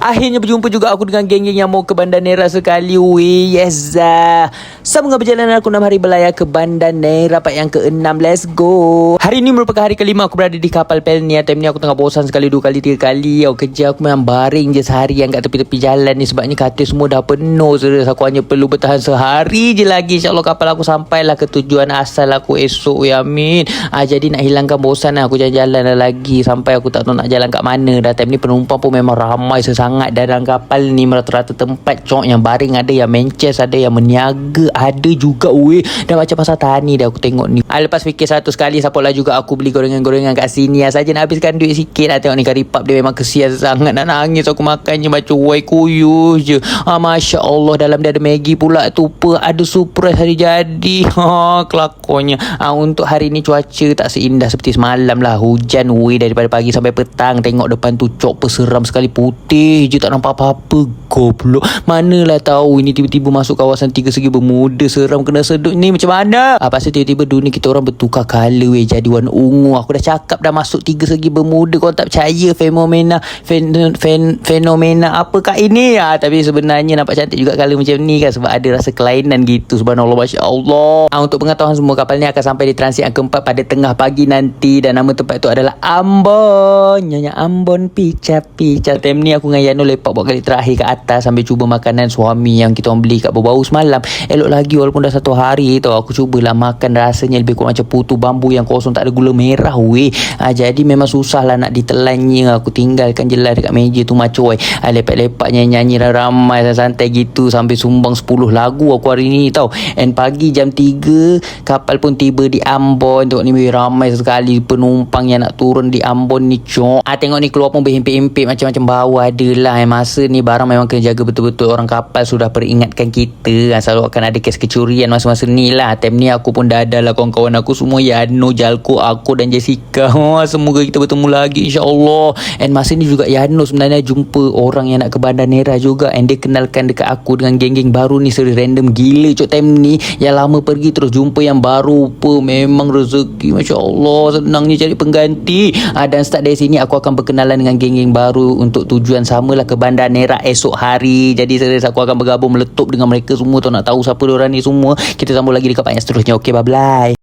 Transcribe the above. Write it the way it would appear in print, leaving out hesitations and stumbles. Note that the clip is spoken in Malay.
Akhirnya berjumpa juga aku dengan geng-geng yang mau ke Banda Neira sekali. Weh, yes. Sambungan perjalanan aku 6 hari berlayar ke Banda Neira part yang ke-6. Let's go. Hari ini merupakan hari kelima aku berada di kapal Pelnia. Time ni aku tengah bosan sekali, 2 kali 3 kali. Aku kerja, aku memang baring je seharian kat tepi-tepi jalan ni. Sebabnya katil semua dah penuh. Serius, aku hanya perlu bertahan sehari je lagi. InsyaAllah kapal aku sampailah ke tujuan asal aku esok. Ya amin. Jadi nak hilangkan bosan aku jalan-jalan lagi. Sampai aku tak tahu nak jalan kat mana dah. Time ni penumpang pun memang ramai sangat dalam kapal ni. Merata-rata tempat cok yang baring ada, yang mences ada, yang meniaga ada juga. Weh, dah macam pasal tani dah aku tengok ni. Lepas fikir satu sekali, sampailah juga aku beli gorengan-gorengan kat sini. Saja nak habiskan duit sikit lah. Tengok ni karipap dia memang kesian sangat. Nak nangis aku makan je macam wai kuyus je. Masya Allah, dalam dia ada Maggi pula tu. Ada surprise hari jadi. Kelakonnya. Untuk hari ni cuaca tak seindah seperti semalam lah. Hujan weh daripada pagi sampai petang. Tengok depan tu cok peseram sekali, putih je, tak nampak apa-apa. Goblok. Manalah tahu ini tiba-tiba masuk kawasan Tiga Segi Bermuda. Seram kena sedut ni macam mana. Pasal tiba-tiba dunia kita orang bertukar colour weh, jadi warna ungu. Aku dah cakap dah masuk Tiga Segi Bermuda. Kau tak percaya fenomena apakah ini? Tapi sebenarnya nampak cantik juga colour macam ni kan, sebab ada rasa kelainan gitu. Subhanallah, Masya Allah. Untuk pengetahuan semua, kapal ni akan sampai di transit yang keempat pada tengah pagi nanti. Dan nama tempat tu adalah Ambon. Nyonya Ambon pica-pica. Time ni aku dengan Yano lepak buat kali terakhir kat atas sambil cuba makanan suami yang kita orang beli kat bau-bau semalam. Elok lagi walaupun dah 1 hari tau. Aku cubalah makan, rasanya lebih kurang macam putu bambu yang kosong, tak ada gula merah weh. Jadi memang susah lah nak ditelannya. Aku tinggalkan je lah dekat meja tu macam weh. Lepak-lepak nyanyi-nyanyi ramai santai gitu sambil sumbang 10 lagu aku hari ni tau. And pagi jam 3 kapal pun tiba di Ambon. Tengok ni ramai sekali penumpang yang nak turun di Ambon ni cok. Tengok ni keluar pun berhimpit-himpit macam-macam bau adalah. Masa ni barang memang kena jaga betul-betul. Orang kapal sudah peringatkan kita selalu akan ada kes kecurian masa-masa ni lah. Time ni aku pun dah ada lah kawan-kawan aku semua, Yano, Jalko, aku dan Jessica. Semoga kita bertemu lagi insyaAllah. And masa ni juga Yano sebenarnya jumpa orang yang nak ke Banda Neira juga. And dia kenalkan dekat aku dengan geng-geng baru ni. Serius random gila cok time ni. Yang lama pergi terus jumpa yang baru. Memang rezeki Masya Allah. Senangnya cari pengganti. Dan start dari sini aku akan berkenalan dengan geng-geng baru untuk tujuan samalah ke Banda Neira esok hari. Jadi serius aku akan bergabung meletup dengan mereka semua. Nak tahu siapa diorang ni semua. Kita sambung lagi di kapal yang seterusnya. Okay, bye-bye.